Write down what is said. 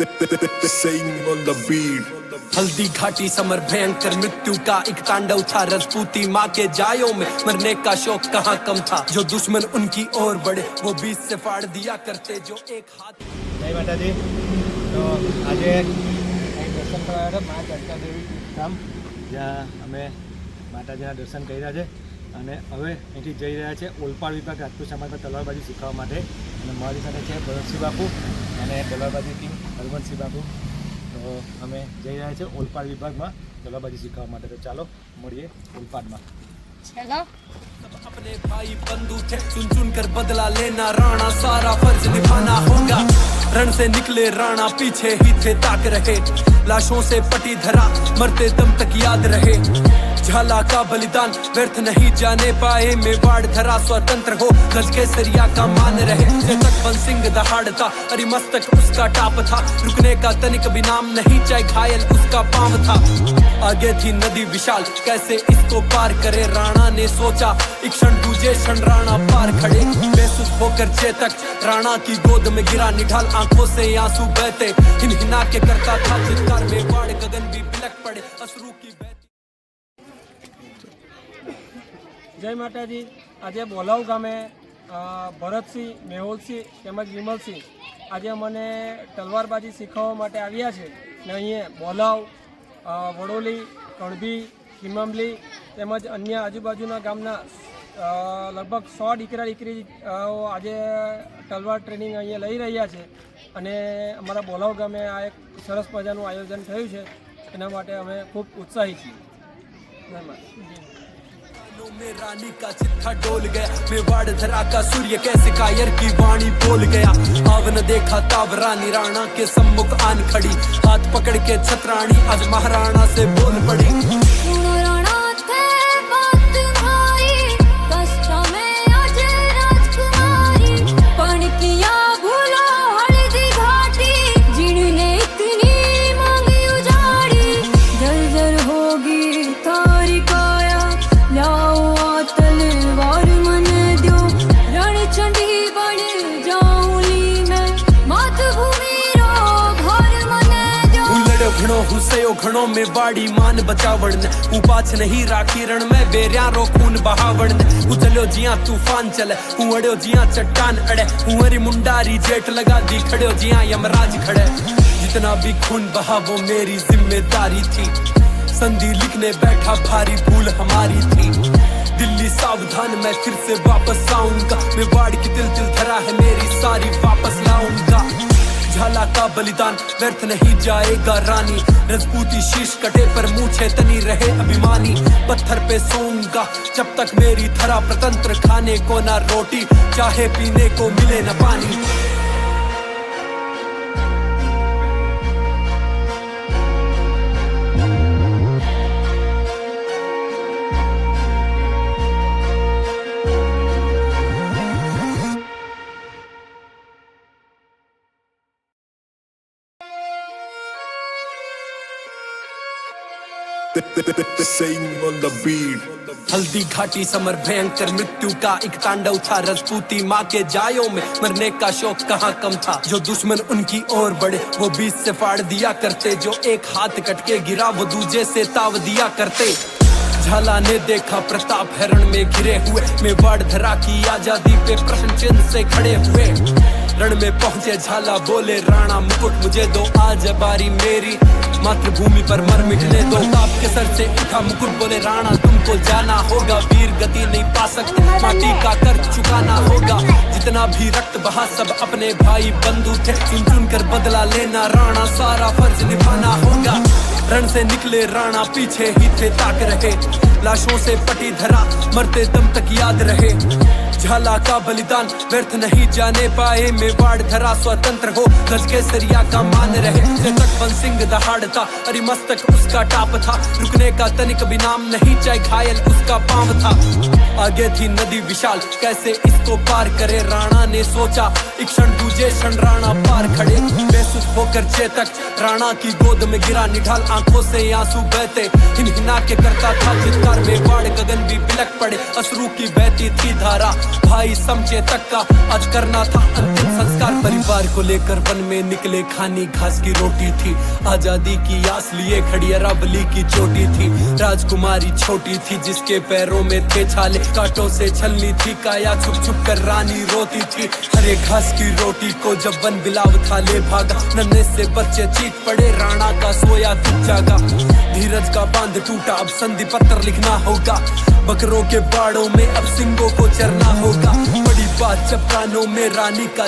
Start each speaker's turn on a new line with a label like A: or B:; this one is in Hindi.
A: Sing on the beat.
B: Haldi Ghati summer भयंकर मृत्यु का एक तांडव था। राजपूती माँ के जायों में मरने का शौक कहाँ कम था। जो दुश्मन उनकी ओर बढ़े वो बीच से फाड़ दिया करते जो एक हाथ।
C: जय माताजी। तो आज दर्शन करवा माँ चरका देवी धाम જ્યાં અમે માતાજીના દર્શન કર્યા છે અને હવે અહીંથી જઈ રહ્યા છે ઓલપાડ વિભાગ રાજપૂત સમાજમાં તલવારબાજી શીખવા માટે અને મારી સાથે છે ભરતસિંહ બાપુ અને તલવારબાજી કિંગ હરવંતસિંહ બાપુ। તો અમે જઈ રહ્યા છે ઓલપાડ વિભાગમાં તલવારબાજી શીખવા માટે। તો ચાલો મળીએ ઓલપાડમાં।
D: चलो
B: अपने भाई बंधु थे चुन चुन कर बदला लेना राणा सारा फर्ज निभाना होगा। रण से निकले राणा पीछे ही थे ताक रहे। लाशों से पटी धरा मरते दम तक याद रहे। झाला का बलिदान व्यर्थ नहीं जाने पाए। मेवाड़ धरा स्वतंत्र हो गज के सरिया का मान रहे। तक सिंह दहाड़ता अरे मस्तक उसका टाप था। रुकने का तनिक भी नाम नहीं चाहे घायल उसका पांव था। आगे थी नदी विशाल कैसे इसको पार करे। राणा ने सोचा एक क्षण दूजे क्षण राणा पार खड़े। बेसुध होकर चेतक राणा की गोद में गिरा। निढाल आंखों से आंसू बहते हिनहिना के करता था चित्कार। मेवाड़ गगन भी बिलक पड़े अश्रु की बहती।
E: जय माताजी। आज बोलाव गामे भरतसिंह मेहुलसिंह તેમજ વિમલસિંહ આજે મને તલવારબાજી શીખવવા માટે આવ્યા છે ને અહીંયા બોલાવ વડોલી કણભી ખીમમલી તેમજ अन्य આજુબાજુના ગામના લગભગ 100 દીકરા દીકરી આજે તલવાર ટ્રેનિંગ અહીંયા લઈ રહ્યા છે અને અમારા બોલાવ ગામે આ એક સરસ મજાનું આયોજન થયું છે એના માટે અમે ખૂબ ઉત્સાહી છીએ। જય માતા।
B: में रानी का चिट्ठा डोल गया। मेवाड़ धरा का सूर्य कैसे कायर की वाणी बोल गया। आव न देखा ताव रानी राणा के सम्मुख आन खड़ी। हाथ पकड़ के छतरानी आज महाराणा से बोल पड़ी। घणों में बाड़ी मान बचावण ने हूँ पाछ नहीं राखी रण में बेरिया रो खून बहावण ने। हूँ चलो जिया तूफान चले हूँ अड़ो जिया चट्टान अड़े। हूँ हरी मुंडारी जेट लगा दी खड़ो जिया यमराज खड़े। जितना भी खून बहा वो मेरी जिम्मेदारी थी। संधि लिखने बैठा भारी भूल हमारी थी। दिल्ली सावधान मैं फिर से वापस आऊंगा। मेवाड़ की तिल तिल धरा है मेरी सारी वापस लाऊंगा। झाला का बलिदान व्यर्थ नहीं जाएगा रानी। राजपूती शीश कटे पर मूछे तनी रहे अभिमानी। पत्थर पे सोऊंगा जब तक मेरी धरा प्रतंत्र। खाने को ना रोटी चाहे पीने को मिले न पानी।
A: Sing on the beat.
B: Haldi Ghati summer भयंकर मृत्यु का एक तांडव था। राजपूती माँ के जायों में मरने का शौक कहाँ कम था। जो दुश्मन उनकी ओर बढ़े वो बीच से फाड़ दिया करते। जो एक हाथ कट के गिरा वो दूजे से ताव दिया करते। झाला ने देखा प्रताप हरण में घिरे हुए। मेवाड़ धरा की आजादी पे प्रश्न चिन्ह से खड़े हुए। रण में पहुंचे झाला बोले राणा मुकुट मुझे दो आज बारी मेरी। मातृभूमि पर मर मिटने दो। आपके सर से उठा मुकुट बोले राणा तुमको जाना होगा। वीर गति नहीं पा सकते माटी का कर्ज चुकाना होगा। जितना भी रक्त बहा सब अपने भाई बंधु थे। चुन चुन कर बदला लेना राणा सारा फर्ज निभाना होगा। रण से निकले राणा पीछे ही थे ताक रहे। लाशों से पटी धरा मरते दम तक याद रहे। झाला का बलिदान व्यर्थ नहीं जाने पाए। मेवाड़ धरा स्वतंत्र हो गज के सरिया का मान रहे। तक सिंह दहाड़ता अरे मस्तक उसका टाप था। रुकने का तनिक भी नाम नहीं चाहे घायल उसका पांव था। आगे थी नदी विशाल कैसे इसको पार करे। राणा ने सोचा एक क्षण दूजे क्षण राणा पार खड़े बेसुध होकर चेतक राणा की गोद में गिरा निढाल आंखों से आंसू बहते हिनहिना के करता था चित्कार में बाढ़ गगन भी बिलक पड़े अश्रु की बहती थी धारा भाई समचेतक का आज करना था अंतिम संस्कार परिवार को लेकर वन में निकले खानी घास की रोटी थी आजादी की आस लिए खड़ी अरावली की चोटी थी राजकुमारी छोटी थी जिसके पैरों में थे छाले कांटों से छलनी थी काया छुप छुप कर रानी रोती थी हरे घास की रोटी को जब वन बिलाव था ले भागा नन्हे से बच्चे चीख पड़े राणा का सोया तू जागा धीरज का बांध टूटा अब संधि पत्र लिखना होगा बकरों के बाड़ों में अब सिंगों को चरना होगा बड़ी बात जब कानों में रानी का